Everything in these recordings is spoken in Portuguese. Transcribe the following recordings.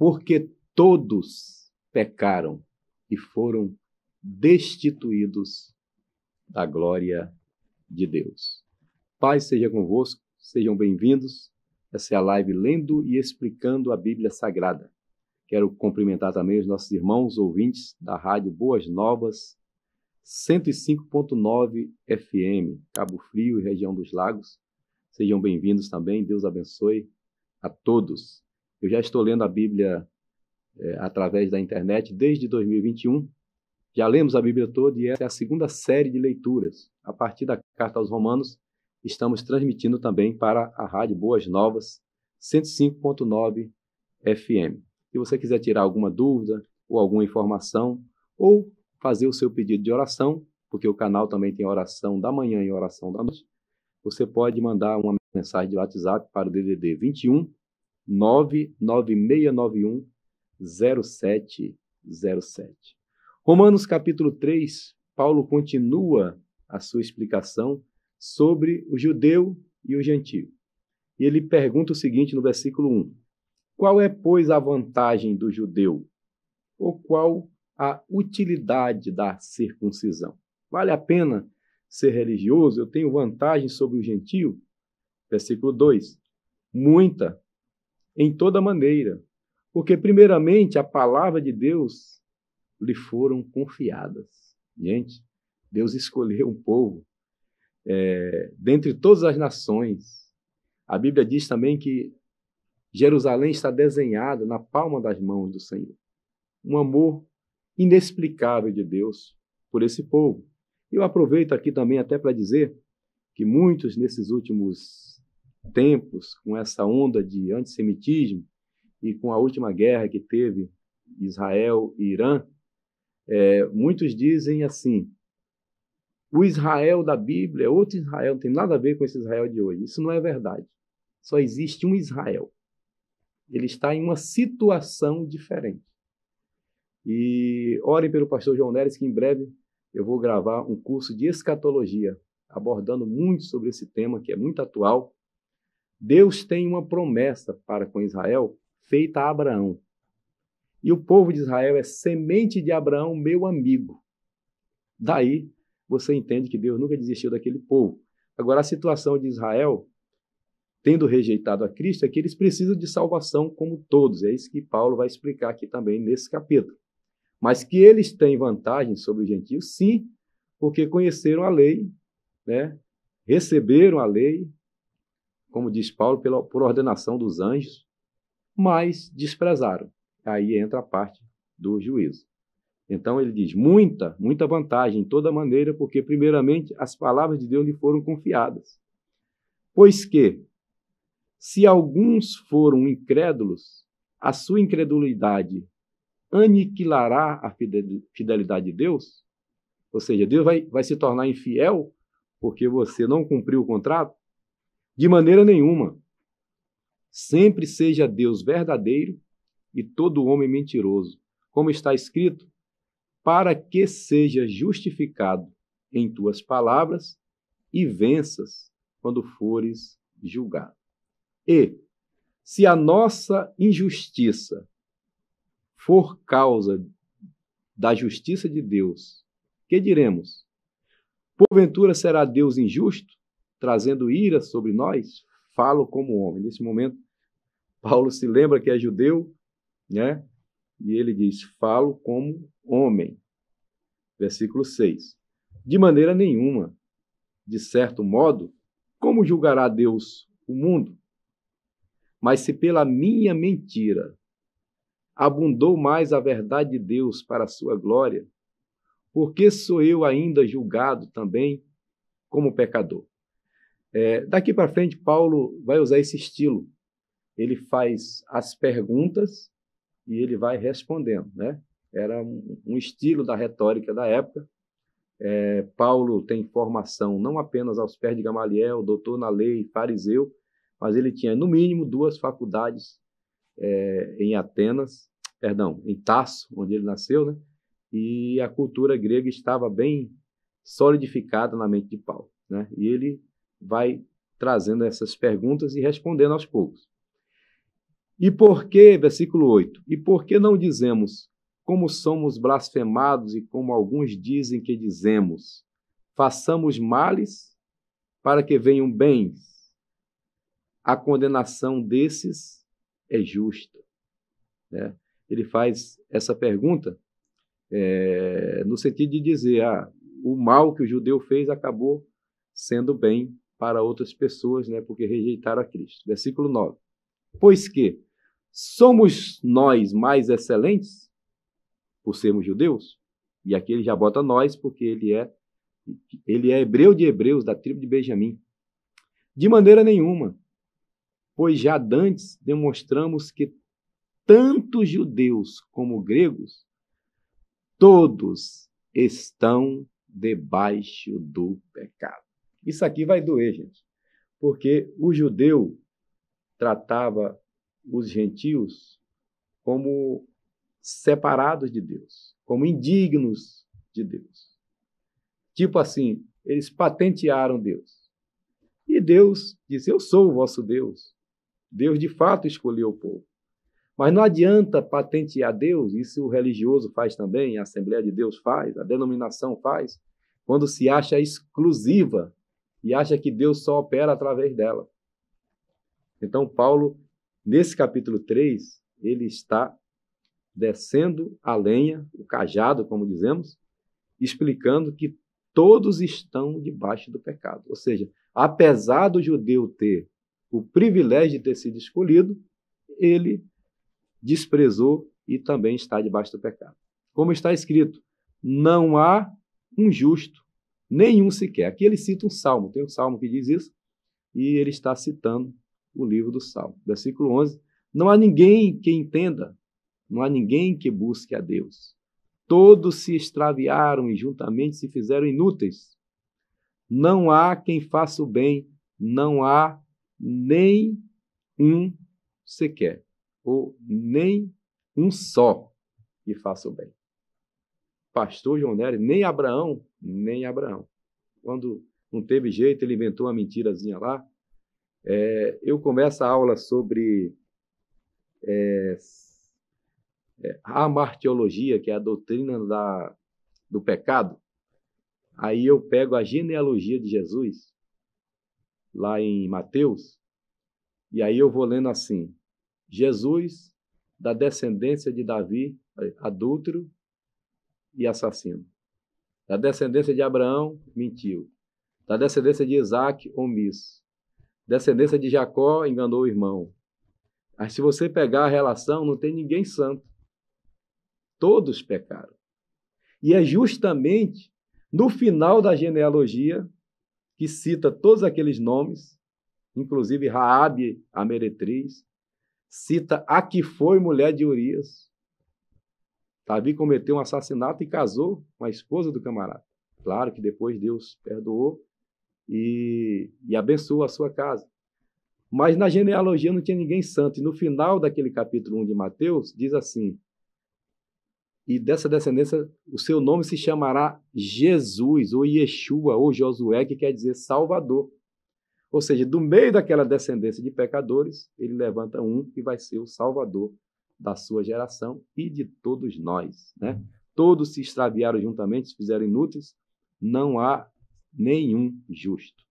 porque todos pecaram e foram destituídos da glória de Deus. Paz seja convosco, sejam bem-vindos. Essa é a live Lendo e Explicando a Bíblia Sagrada. Quero cumprimentar também os nossos irmãos ouvintes da Rádio Boas Novas, 105.9 FM, Cabo Frio e região dos Lagos. Sejam bem-vindos também, Deus abençoe a todos. Eu já estou lendo a Bíblia através da internet desde 2021. Já lemos a Bíblia toda e essa é a segunda série de leituras. A partir da Carta aos Romanos, estamos transmitindo também para a Rádio Boas Novas, 105.9 FM. Se você quiser tirar alguma dúvida ou alguma informação, ou fazer o seu pedido de oração, porque o canal também tem oração da manhã e oração da noite, você pode mandar uma mensagem de WhatsApp para o DDD 21 99691 0707. Romanos capítulo 3, Paulo continua a sua explicação sobre o judeu e o gentio. E ele pergunta o seguinte no versículo 1. Qual é, pois, a vantagem do judeu? Ou qual a utilidade da circuncisão? Vale a pena ser religioso? Eu tenho vantagem sobre o gentio? Versículo 2. Muita, em toda maneira, porque primeiramente a palavra de Deus lhe foram confiadas. Gente, Deus escolheu um povo dentre todas as nações. A Bíblia diz também que Jerusalém está desenhada na palma das mãos do Senhor. Um amor inexplicável de Deus por esse povo. Eu aproveito aqui também até para dizer que muitos nesses últimos tempos, com essa onda de antissemitismo e com a última guerra que teve Israel e Irã, muitos dizem assim, o Israel da Bíblia é outro Israel, não tem nada a ver com esse Israel de hoje. Isso não é verdade. Só existe um Israel. Ele está em uma situação diferente. E orem pelo pastor João Neres, que em breve eu vou gravar um curso de escatologia, abordando muito sobre esse tema, que é muito atual. Deus tem uma promessa para com Israel, feita a Abraão. E o povo de Israel é semente de Abraão, meu amigo. Daí você entende que Deus nunca desistiu daquele povo. Agora, a situação de Israel, tendo rejeitado a Cristo, é que eles precisam de salvação como todos. É isso que Paulo vai explicar aqui também nesse capítulo. Mas que eles têm vantagem sobre os gentios, sim, porque conheceram a lei, né? Receberam a lei, como diz Paulo, por ordenação dos anjos, mas desprezaram. Aí entra a parte do juízo. Então ele diz, muita vantagem, em toda maneira, porque primeiramente as palavras de Deus lhe foram confiadas. Pois que, se alguns foram incrédulos, a sua incredulidade aniquilará a fidelidade de Deus? Ou seja, Deus vai se tornar infiel porque você não cumpriu o contrato? De maneira nenhuma. Sempre seja Deus verdadeiro e todo homem mentiroso. Como está escrito, para que sejas justificado em tuas palavras e venças quando fores julgado. E, se a nossa injustiça for causa da justiça de Deus, que diremos? Porventura será Deus injusto, trazendo ira sobre nós? Falo como homem. Nesse momento, Paulo se lembra que é judeu, né? E ele diz, falo como homem. Versículo 6. De maneira nenhuma, de certo modo, como julgará Deus o mundo? Mas se pela minha mentira abundou mais a verdade de Deus para a sua glória, por que sou eu ainda julgado também como pecador? Daqui para frente, Paulo vai usar esse estilo. Ele faz as perguntas e ele vai respondendo, né? Era um estilo da retórica da época. Paulo tem formação não apenas aos pés de Gamaliel, doutor na lei, fariseu, mas ele tinha, no mínimo, 2 faculdades em Tarso, onde ele nasceu, né? E a cultura grega estava bem solidificada na mente de Paulo, né? E ele vai trazendo essas perguntas e respondendo aos poucos. E por que, versículo 8, e por que não dizemos, como somos blasfemados e como alguns dizem que dizemos, façamos males para que venham bens? A condenação desses é justa. Né? Ele faz essa pergunta no sentido de dizer, o mal que o judeu fez acabou sendo bem para outras pessoas, né, porque rejeitaram a Cristo. Versículo 9. Pois que somos nós mais excelentes por sermos judeus? E aqui ele já bota nós, porque ele é hebreu de hebreus, da tribo de Benjamim. De maneira nenhuma, pois já dantes demonstramos que tanto judeus como gregos, todos estão debaixo do pecado. Isso aqui vai doer, gente, porque o judeu tratava os gentios como separados de Deus, como indignos de Deus. Tipo assim, eles patentearam Deus. E Deus disse, eu sou o vosso Deus. Deus de fato escolheu o povo. Mas não adianta patentear Deus, isso o religioso faz também, a Assembleia de Deus faz, a denominação faz, quando se acha exclusiva e acha que Deus só opera através dela. Então, Paulo, nesse capítulo 3, ele está descendo a lenha, o cajado, como dizemos, explicando que todos estão debaixo do pecado. Ou seja, apesar do judeu ter o privilégio de ter sido escolhido, ele desprezou e também está debaixo do pecado. Como está escrito, não há um justo, nenhum sequer. Aqui ele cita um salmo, tem um salmo que diz isso, e ele está citando o livro do Salmo. Versículo 11, não há ninguém que entenda, não há ninguém que busque a Deus. Todos se extraviaram e juntamente se fizeram inúteis. Não há quem faça o bem, não há nem um sequer, ou nem um só que faça o bem. Pastor João Nery, nem Abraão. Quando não teve jeito, ele inventou uma mentirazinha lá. Eu começo a aula sobre a amartiologia, que é a doutrina do pecado. Aí eu pego a genealogia de Jesus, lá em Mateus, e aí eu vou lendo assim, Jesus, da descendência de Davi, adúltero e assassino. Da descendência de Abraão, mentiu. Da descendência de Isaac, omisso. Descendência de Jacó, enganou o irmão. Mas se você pegar a relação, não tem ninguém santo. Todos pecaram. E é justamente no final da genealogia que cita todos aqueles nomes, inclusive Raabe, a meretriz, cita a que foi mulher de Urias. Davi cometeu um assassinato e casou com a esposa do camarada. Claro que depois Deus perdoou e abençoou a sua casa. Mas na genealogia não tinha ninguém santo. E no final daquele capítulo 1 de Mateus, diz assim, e dessa descendência, o seu nome se chamará Jesus, ou Yeshua, ou Josué, que quer dizer Salvador. Ou seja, do meio daquela descendência de pecadores, ele levanta um que vai ser o Salvador da sua geração e de todos nós. Né? Todos se extraviaram juntamente, se fizeram inúteis, não há nenhum justo.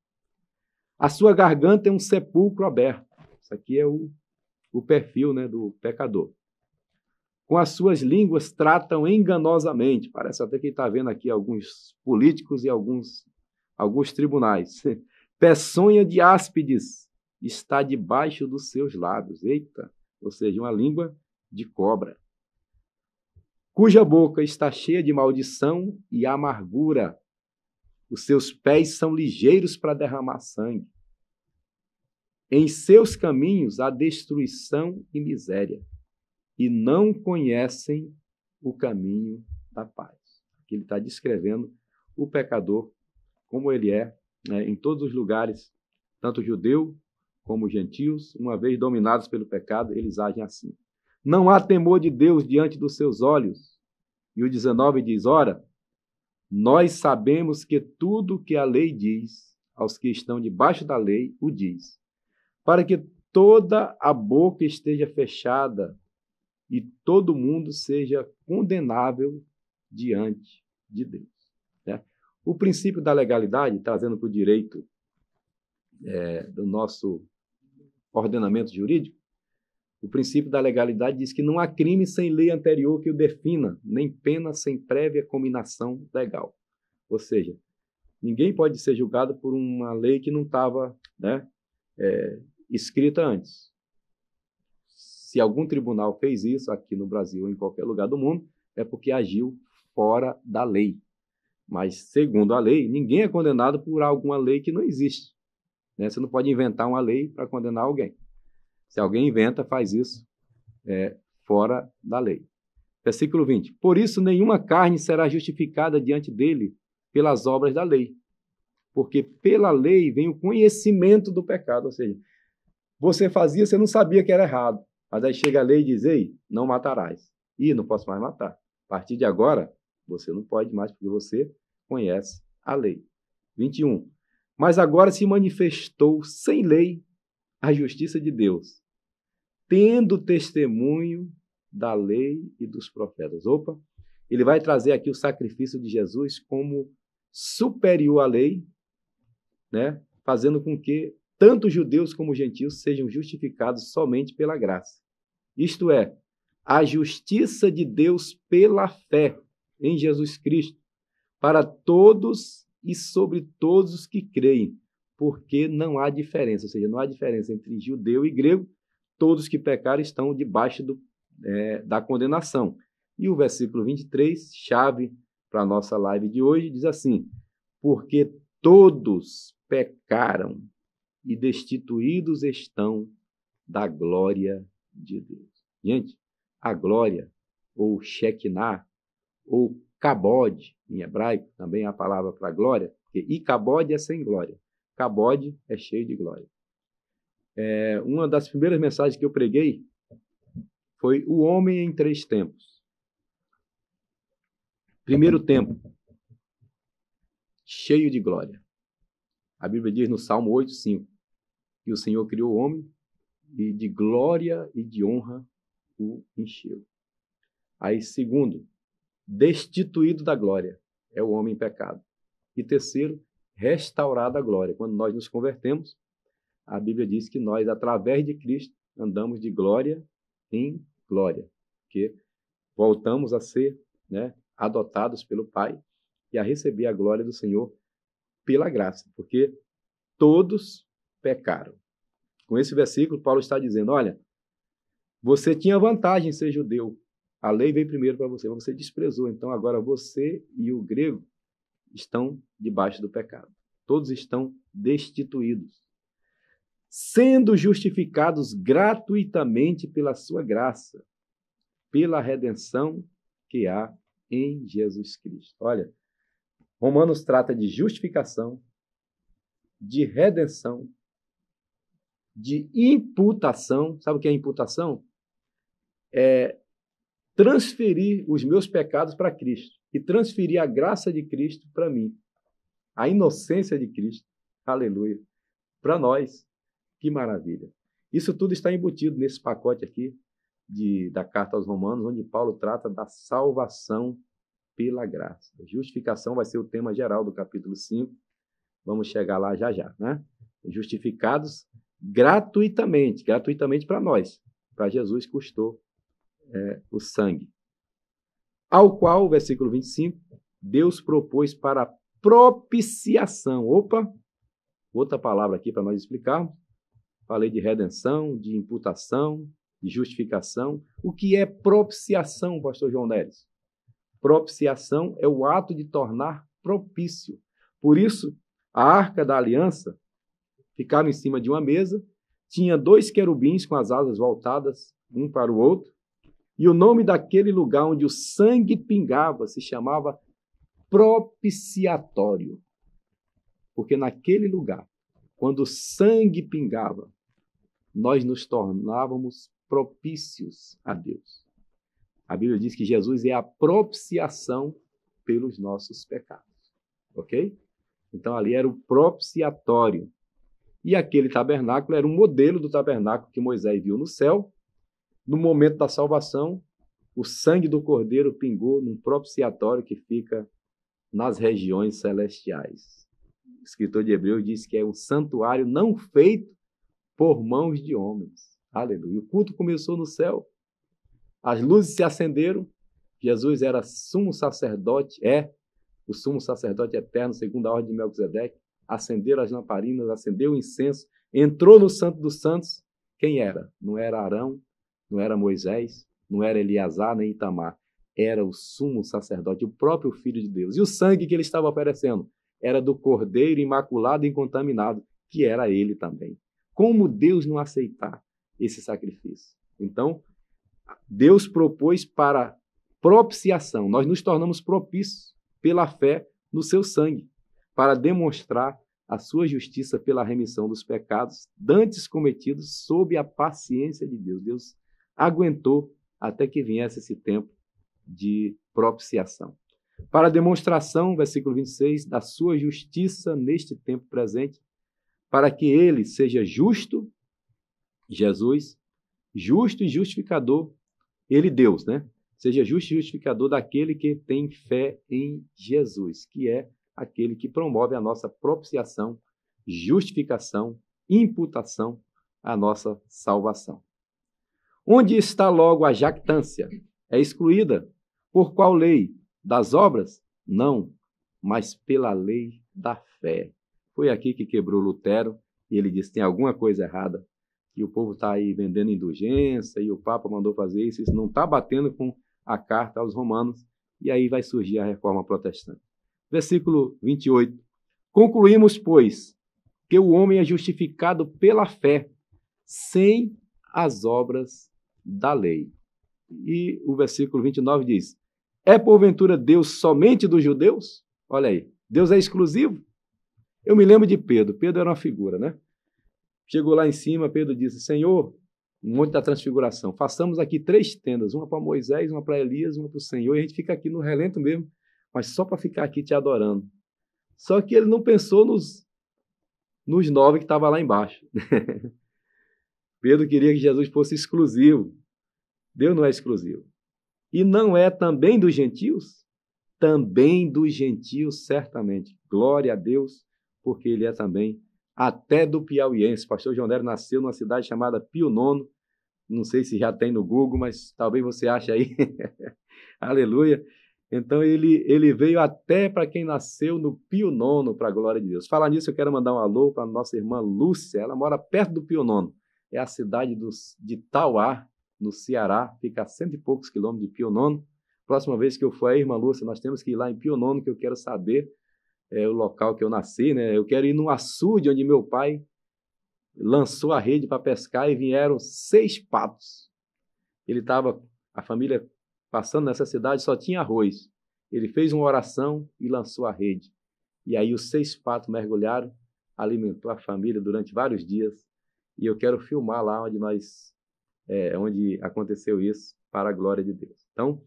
A sua garganta é um sepulcro aberto. Isso aqui é o perfil, né, do pecador. Com as suas línguas tratam enganosamente. Parece até que ele está vendo aqui alguns políticos e alguns tribunais. Peçonha de áspides está debaixo dos seus lábios. Eita! Ou seja, uma língua de cobra. Cuja boca está cheia de maldição e amargura. Os seus pés são ligeiros para derramar sangue. Em seus caminhos há destruição e miséria. E não conhecem o caminho da paz. Aqui ele está descrevendo o pecador como ele é, né, em todos os lugares, tanto judeu como gentios, uma vez dominados pelo pecado, eles agem assim. Não há temor de Deus diante dos seus olhos. E o 19 diz, ora, nós sabemos que tudo o que a lei diz, aos que estão debaixo da lei, o diz, para que toda a boca esteja fechada e todo mundo seja condenável diante de Deus. Né? O princípio da legalidade, trazendo para o direito do nosso ordenamento jurídico, o princípio da legalidade diz que não há crime sem lei anterior que o defina, nem pena sem prévia cominação legal. Ou seja, ninguém pode ser julgado por uma lei que não estava, né, escrita antes. Se algum tribunal fez isso aqui no Brasil ou em qualquer lugar do mundo, é porque agiu fora da lei. Mas, segundo a lei, ninguém é condenado por alguma lei que não existe. Né? Você não pode inventar uma lei para condenar alguém. Se alguém inventa, faz isso fora da lei. Versículo 20. Por isso, nenhuma carne será justificada diante dele pelas obras da lei. Porque pela lei vem o conhecimento do pecado. Ou seja, você fazia, você não sabia que era errado. Mas aí chega a lei e diz, ei, não matarás. Ih, não posso mais matar. A partir de agora, você não pode mais, porque você conhece a lei. 21. Mas agora se manifestou sem lei a justiça de Deus, tendo testemunho da lei e dos profetas. Opa, ele vai trazer aqui o sacrifício de Jesus como superior à lei, né? Fazendo com que tanto judeus como gentios sejam justificados somente pela graça. Isto é, a justiça de Deus pela fé em Jesus Cristo, para todos e sobre todos os que creem, porque não há diferença, ou seja, não há diferença entre judeu e grego, todos que pecaram estão debaixo da condenação. E o versículo 23, chave para a nossa live de hoje, diz assim, porque todos pecaram e destituídos estão da glória de Deus. Gente, a glória, ou Shekinah, ou Kabod, em hebraico, também é a palavra para glória, porque Ikabod é sem glória, Kabod é cheio de glória. Uma das primeiras mensagens que eu preguei foi o homem em 3 tempos. Primeiro tempo, cheio de glória. A Bíblia diz no Salmo 8:5 que o Senhor criou o homem e de glória e de honra o encheu. Aí, segundo, destituído da glória, é o homem em pecado. E terceiro, restaurado à glória. Quando nós nos convertemos, a Bíblia diz que nós, através de Cristo, andamos de glória em glória, porque voltamos a ser, né, adotados pelo Pai e a receber a glória do Senhor pela graça, porque todos pecaram. Com esse versículo, Paulo está dizendo, olha, você tinha vantagem em ser judeu, a lei veio primeiro para você, mas você desprezou, então agora você e o grego estão debaixo do pecado. Todos estão destituídos, sendo justificados gratuitamente pela sua graça, pela redenção que há em Jesus Cristo. Olha, Romanos trata de justificação, de redenção, de imputação. Sabe o que é imputação? É transferir os meus pecados para Cristo e transferir a graça de Cristo para mim, a inocência de Cristo, aleluia, para nós. Que maravilha! Isso tudo está embutido nesse pacote aqui da carta aos Romanos, onde Paulo trata da salvação pela graça. A justificação vai ser o tema geral do capítulo 5. Vamos chegar lá já já, né? Justificados gratuitamente para nós. Para Jesus custou o sangue. Ao qual, versículo 25, Deus propôs para propiciação. Opa! Outra palavra aqui para nós explicarmos. Falei de redenção, de imputação, de justificação. O que é propiciação, pastor João Neres? Propiciação é o ato de tornar propício. Por isso, a arca da aliança ficava em cima de uma mesa, tinha 2 querubins com as asas voltadas um para o outro, e o nome daquele lugar onde o sangue pingava se chamava propiciatório. Porque naquele lugar, quando o sangue pingava, nós nos tornávamos propícios a Deus. A Bíblia diz que Jesus é a propiciação pelos nossos pecados. Ok? Então ali era o propiciatório. E aquele tabernáculo era um modelo do tabernáculo que Moisés viu no céu. No momento da salvação, o sangue do cordeiro pingou num propiciatório que fica nas regiões celestiais. O escritor de Hebreus diz que é um santuário não feito por mãos de homens. Aleluia. O culto começou no céu, as luzes se acenderam, Jesus era sumo sacerdote, o sumo sacerdote eterno, segundo a ordem de Melquisedeque, acenderam as lamparinas, acendeu o incenso, entrou no Santo dos Santos. Quem era? Não era Arão, não era Moisés, não era Eleazar nem Itamar, era o sumo sacerdote, o próprio Filho de Deus. E o sangue que ele estava oferecendo era do Cordeiro imaculado e incontaminado, que era ele também. Como Deus não aceitar esse sacrifício? Então, Deus propôs para propiciação. Nós nos tornamos propícios pela fé no seu sangue, para demonstrar a sua justiça pela remissão dos pecados dantes cometidos sob a paciência de Deus. Deus aguentou até que viesse esse tempo de propiciação. Para a demonstração, versículo 26, da sua justiça neste tempo presente, para que ele seja justo, Jesus, justo e justificador, ele Deus, né? Seja justo e justificador daquele que tem fé em Jesus, que é aquele que promove a nossa propiciação, justificação, imputação, a nossa salvação. Onde está logo a jactância? É excluída. Por qual lei? Das obras? Não, mas pela lei da fé. Foi aqui que quebrou Lutero e ele disse: tem alguma coisa errada, que o povo está aí vendendo indulgência e o Papa mandou fazer isso não está batendo com a carta aos Romanos, e aí vai surgir a reforma protestante. Versículo 28. Concluímos, pois, que o homem é justificado pela fé, sem as obras da lei. E o versículo 29 diz: é porventura Deus somente dos judeus? Olha aí, Deus é exclusivo? Eu me lembro de Pedro. Pedro era uma figura, né? Chegou lá em cima, Pedro disse: Senhor, um monte da transfiguração, façamos aqui 3 tendas, uma para Moisés, uma para Elias, uma para o Senhor, e a gente fica aqui no relento mesmo, mas só para ficar aqui te adorando. Só que ele não pensou nos 9 que estavam lá embaixo. Pedro queria que Jesus fosse exclusivo. Deus não é exclusivo. E não é também dos gentios? Também dos gentios, certamente. Glória a Deus, porque ele é também até do piauiense. Pastor João Nery nasceu numa cidade chamada Pio Nono. Não sei se já tem no Google, mas talvez você ache aí. Aleluia. Então, ele veio até para quem nasceu no Pio Nono, para a glória de Deus. Falar nisso, eu quero mandar um alô para a nossa irmã Lúcia. Ela mora perto do Pio Nono. É a cidade de Tauá, no Ceará. Fica a 100 e poucos quilômetros de Pio Nono. Próxima vez que eu for aí, irmã Lúcia, nós temos que ir lá em Pio Nono, que eu quero saber o local que eu nasci, né? Eu quero ir no açude onde meu pai lançou a rede para pescar e vieram 6 patos. A família passando nessa cidade só tinha arroz. Ele fez uma oração e lançou a rede. E aí os 6 patos mergulharam, alimentou a família durante vários dias. E eu quero filmar lá onde aconteceu isso, para a glória de Deus. Então,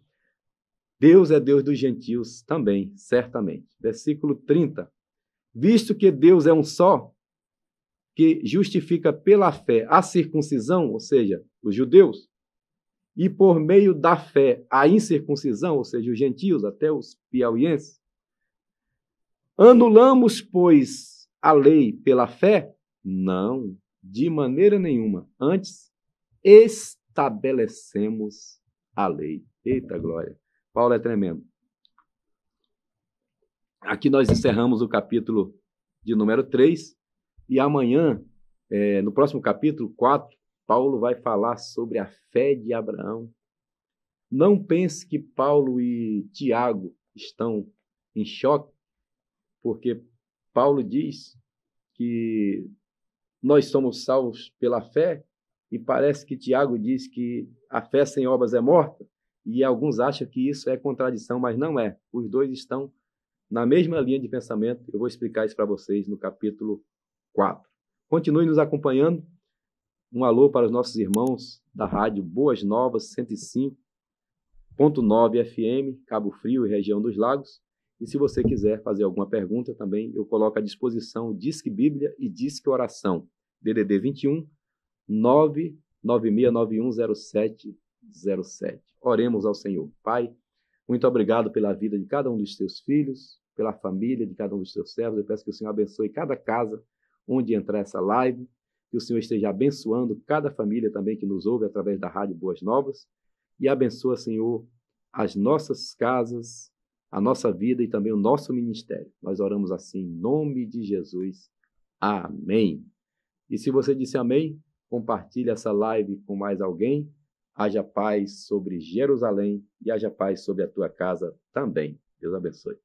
Deus é Deus dos gentios também, certamente. Versículo 30. Visto que Deus é um só, que justifica pela fé a circuncisão, ou seja, os judeus, e por meio da fé a incircuncisão, ou seja, os gentios, até os piauienses, anulamos, pois, a lei pela fé? Não, de maneira nenhuma. Antes, estabelecemos a lei. Eita glória! Paulo é tremendo. Aqui nós encerramos o capítulo de número 3 e amanhã, no próximo capítulo 4, Paulo vai falar sobre a fé de Abraão. Não pense que Paulo e Tiago estão em choque, porque Paulo diz que nós somos salvos pela fé e parece que Tiago diz que a fé sem obras é morta. E alguns acham que isso é contradição, mas não é. Os dois estão na mesma linha de pensamento. Eu vou explicar isso para vocês no capítulo 4. Continue nos acompanhando. Um alô para os nossos irmãos da rádio Boas Novas 105.9 FM, Cabo Frio e região dos Lagos. E se você quiser fazer alguma pergunta também, eu coloco à disposição o Disque Bíblia e Disque Oração. DDD 21 996910707. Oremos ao Senhor. Pai, muito obrigado pela vida de cada um dos teus filhos, pela família de cada um dos teus servos. Eu peço que o Senhor abençoe cada casa onde entrar essa live, que o Senhor esteja abençoando cada família também que nos ouve através da Rádio Boas Novas, e abençoa, Senhor, as nossas casas, a nossa vida e também o nosso ministério. Nós oramos assim em nome de Jesus. Amém. E se você disse amém, compartilhe essa live com mais alguém. Haja paz sobre Jerusalém e haja paz sobre a tua casa também. Deus abençoe.